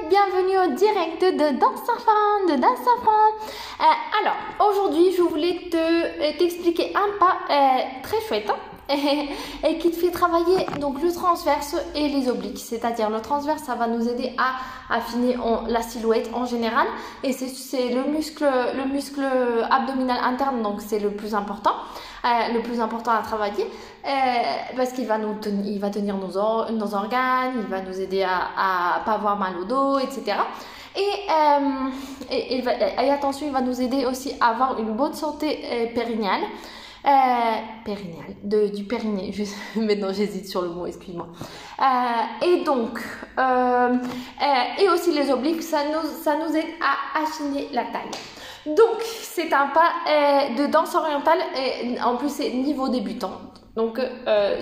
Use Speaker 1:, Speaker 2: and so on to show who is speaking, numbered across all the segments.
Speaker 1: bienvenue au direct de Danse Enfant. Alors, aujourd'hui, je voulais t'expliquer un pas très chouette et qui te fait travailler donc le transverse et les obliques. C'est-à-dire le transverse, ça va nous aider à affiner la silhouette en général, et c'est le muscle abdominal interne, donc c'est le plus important à travailler, parce qu'il va tenir nos organes, il va nous aider à pas avoir mal au dos, etc. Et attention, il va nous aider aussi à avoir une bonne santé périnéale. Du périnée, maintenant j'hésite sur le mot, excuse-moi. Et donc, et aussi les obliques, ça nous aide à affiner la taille. Donc, c'est un pas de danse orientale, et en plus c'est niveau débutant. Donc,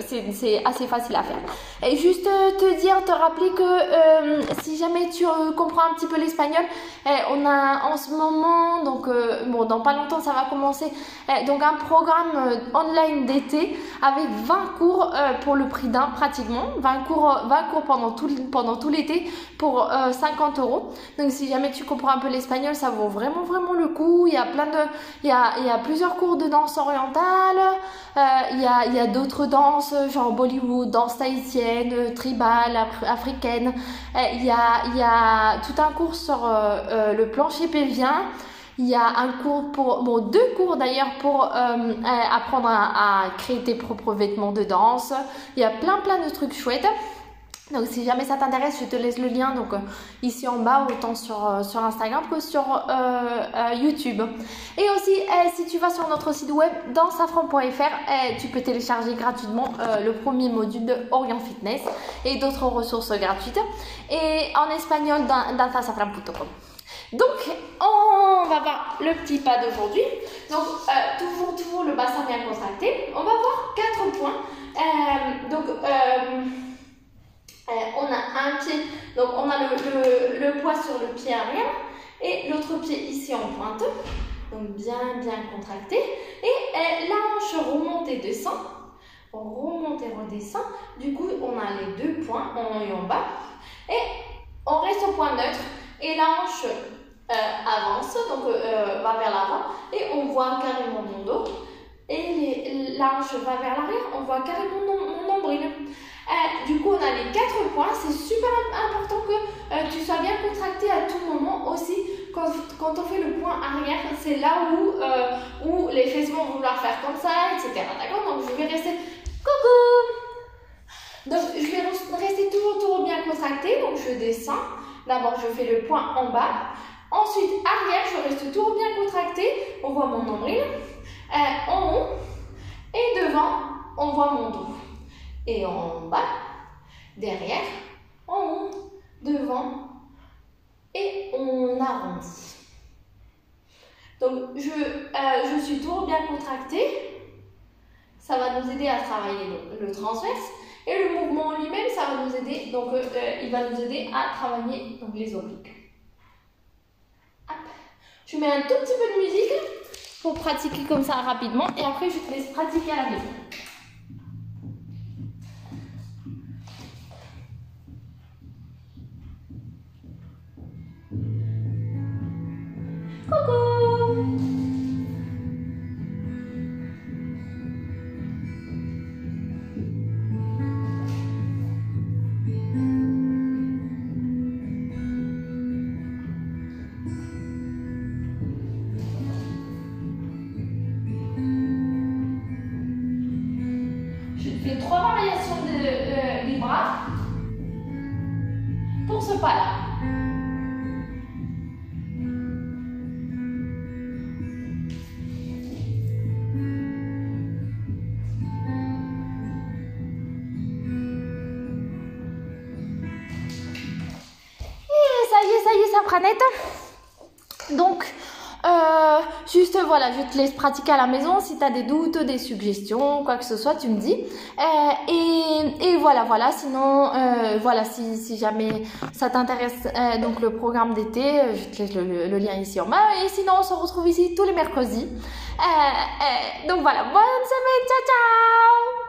Speaker 1: c'est assez facile à faire. Et juste te rappeler que si jamais tu comprends un petit peu l'espagnol, on a en ce moment, donc bon, dans pas longtemps ça va commencer, donc un programme online d'été avec 20 cours pour le prix d'un pratiquement, 20 cours pendant tout l'été pour 50 €. Donc si jamais tu comprends un peu l'espagnol, ça vaut vraiment le coup. Il y a il y a plusieurs cours de danse orientale, il y a d'autres danses, genre Bollywood, danse tahitienne, tribale, africaine. Il y a tout un cours sur le plancher pelvien. Il y a un cours deux cours d'ailleurs pour apprendre à créer tes propres vêtements de danse. Il y a plein de trucs chouettes. Donc si jamais ça t'intéresse, je te laisse le lien donc ici en bas, autant sur Instagram que sur YouTube. Et aussi, si tu vas sur notre site web dansafran.fr, tu peux télécharger gratuitement le premier module de Orient Fitness et d'autres ressources gratuites. Et en espagnol, dansafran.com. Donc, on va voir le petit pas d'aujourd'hui. Donc, toujours le bassin bien contracté. On va voir 4 points. On a un pied, donc on a le poids sur le pied arrière et l'autre pied ici en pointe, donc bien contracté. Et la hanche remonte et descend, on remonte et redescend. Du coup, on a les 2 points en haut et en bas, et on reste au point neutre. Et la hanche avance, donc va vers l'avant, et on voit carrément mon dos. Et la hanche va vers l'arrière, on voit carrément mon nombril. Du coup, on a les 4 points. C'est super important que tu sois bien contracté à tout moment aussi. Quand on fait le point arrière, c'est là où les fesses vont vouloir faire comme ça, etc. D'accord? Donc, je vais rester... Coucou! Donc, je vais rester toujours bien contracté. Donc, je descends. D'abord, je fais le point en bas. Ensuite, arrière, je reste toujours bien contracté. On voit mon nombril. En haut. Et devant, on voit mon dos. Et en bas, derrière, en haut, devant, et on arrondit. Donc, je suis toujours bien contractée. Ça va nous aider à travailler le transverse. Et le mouvement en lui-même, ça va nous aider. Donc, il va nous aider à travailler donc, les obliques. Hop. Je mets un tout petit peu de musique pour pratiquer comme ça rapidement. Et après, je te laisse pratiquer à la maison. Coucou! Je fais 3 variations des bras pour ce pas-là. Ça y est, ça prend net. Donc, juste voilà, je te laisse pratiquer à la maison. Si tu as des doutes, des suggestions, quoi que ce soit, tu me dis. Et voilà. Sinon, voilà, si jamais ça t'intéresse, donc le programme d'été, je te laisse le lien ici en bas. Et sinon, on se retrouve ici tous les mercredis. Donc voilà, bonne semaine, ciao!